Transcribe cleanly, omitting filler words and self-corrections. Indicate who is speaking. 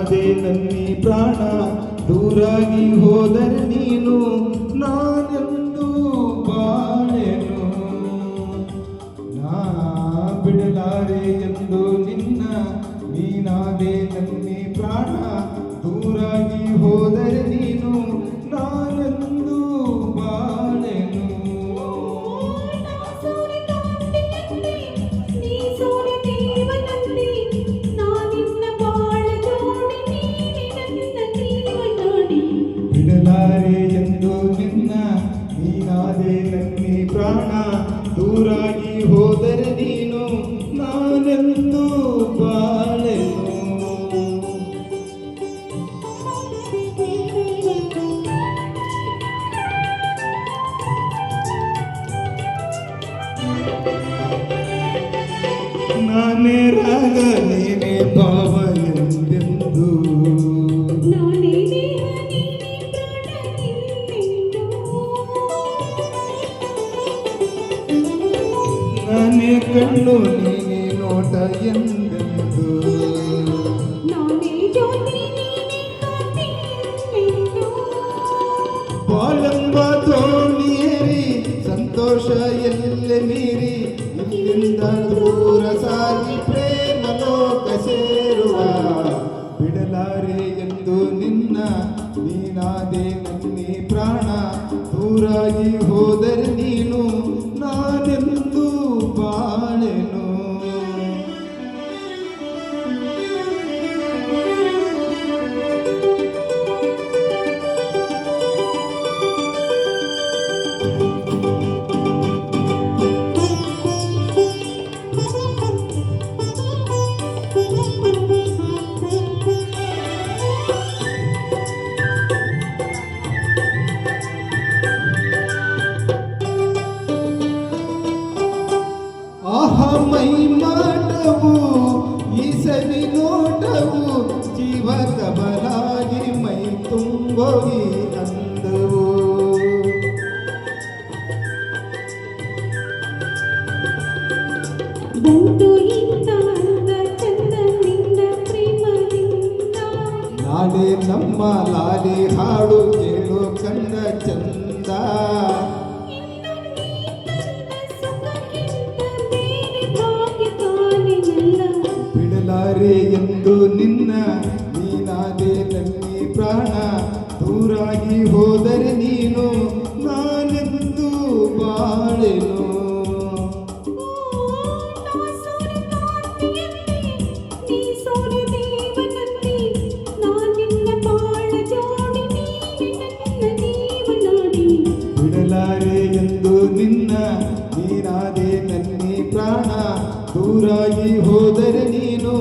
Speaker 1: ನೀನಾದೆ ನನ್ನಿ ಪ್ರಾಣ ದೂರಾಗಿ ಹೋದರೆ ನೀನು ನಾನೆಂದು ಬಾಳೆನು ನಾ ಬಿಡಲಾರೆ ಎಂದು ನಿನ್ನ ನೀನಾದೆ ನನ್ನಿ ಪ್ರಾಣ ದೂರಾಗಿ ಹೋದರೆ ನೀನು ನಾನೆಂದು ಬಾಳೆನು ಬಿಡಲಾರೆ ಎಂದು ನಿನ್ನ ನೀನಾದೆ ನನ್ನಿ ಪ್ರಾಣ ದೂರಾಗಿ ಹೋದರೆ ನೀನು ನಾನೆಂದು ಬಾಳೆನು ನಾನೇ ರಾಗ ನೀನೇ ಭಾವ ಎಂದೆಂದು ನಾನೇ ಕಣ್ಣು ನೀನೇ ನೋಟ ಎಂದೆಂದು ಬಾಳೆಂಬ ದೋಣಿಯೇರಿ ಸಂತೋಷ ಎಲ್ಲೆ ಮೀರಿ ಇಲ್ಲಿಂದ ದೂರ ಸಾಗಿ ಪ್ರೇಮ ಲೋಕ ಸೇರುವ ಬಿಡಲಾರೆ ಎಂದು ನಿನ್ನ ನೀನಾದೆ ನನ್ನಿ ಪ್ರಾಣ ದೂರಾಗಿ ಹೋದರೆ ನೀನು ನಾನೆಂದು ಬಾಳೆನು ಮೈ ಮಾಟವು ಈ ಸವಿ ನೋಟವು ಜೀವ ಕಬಲಾಗಿ ಮೈ ತುಂಬೋಗಿ ಅಂದವು ನಾಳೆ ನಮ್ಮ ಲಾಲಿ ಹಾಡು ಕೇಳು ಕಂದ ಚಂದ ಬಿಡಲಾರೆ ಎಂದು ನಿನ್ನ ನೀನಾದೆ ನನ್ನಿ ಪ್ರಾಣ ದೂರಾಗಿ ಹೋದರೆ ನೀನು ನಾನೆಂದು ಬಾಳೆನು ಬಿಡಲಾರೆ ಎಂದು ನಿನ್ನ ನೀನಾದೆ ನನ್ನಿ ಪ್ರಾಣ ದೂರಾಗಿ ಹೋದರೆ ನೀನು